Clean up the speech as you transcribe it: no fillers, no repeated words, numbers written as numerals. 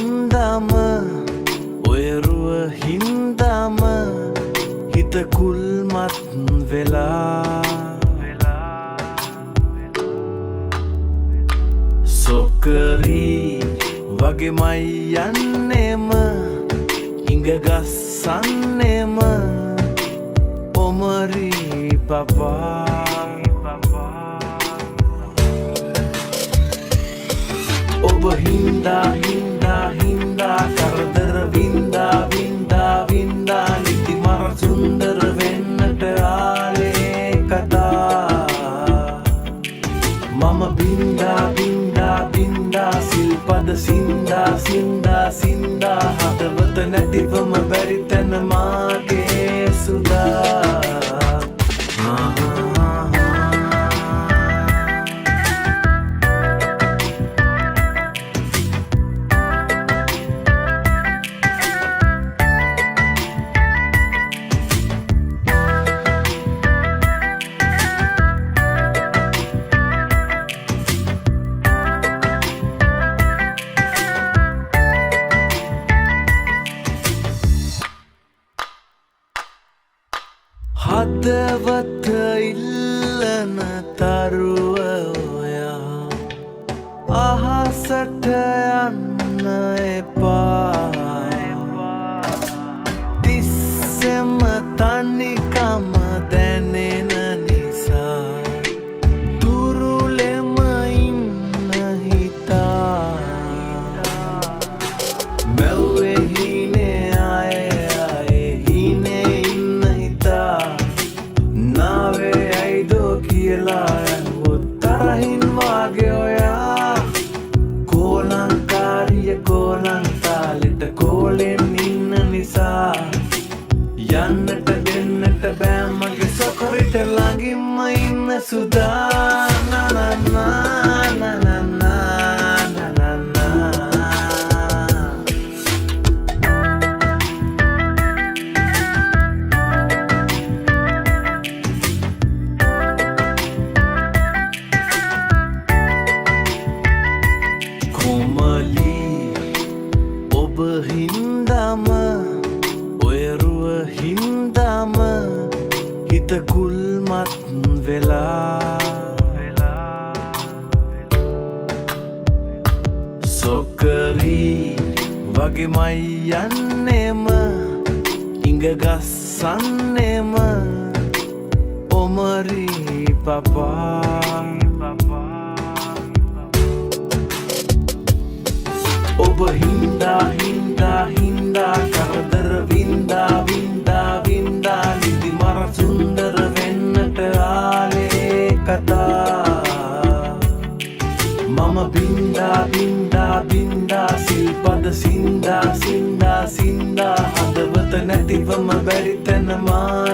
හින්දාම ඔයරුව හින්දාම හිත කුල්මත් වෙලා සොකරී වගේමයි යන්නෙම ඉඟ ගස්සන්නෙම ඔමරි පපා ඔබ හින්දා හින්දා හින්දා කරදර වින්දා වින්දා වින්දා නිති මර සුන්දර වෙන්නට ආලේ කතා මම බින්දා බින්දා බින්දා සිල්පද සින්දා සින්දා සින්දා හදවත නැතිවම බැරි තැන මාගේ සුදා හදවත ඉල්ලන තරුව ඔයා අහසට යන්න එපා තිස්සෙම තනිකම දැනෙන නිසා දුරුලෙම ඉන්න හිතා මැව්වේ හීනේ ආයේ හීනේ ඉන්න හිතා නාවේ ඇයිදෝ කියලා ඇහුවොත් තරහින් වාගේ ඔයා කෝලංකාරිය කෝලංතාලෙට කෝලෙන් ඉන්න නිසා යන්නට දෙන්නට බෑ මගේ සොකරිට ළඟින්ම ඉන්න සුදා නනනා නනනා නනනා කොමලී ඔබ හින්දාම ඔයරුව හින්දාම හිත කුල්මත් වෙලා සොකරී වගේමයි යන්නෙම ඉඟ ගස්සන්නෙම ඔමරි පපා ඔබ හින්දා හින්දා හින්දා කරදර වින්දා වින්දා වින්දා නිදි මර සුන්දර වෙන්නට ආලේ කතා මම බින්දා බින්දා බින්දා සිල්පද සින්දා සින්දා සින්දා හදවත නැතිවම බැරි තැන මා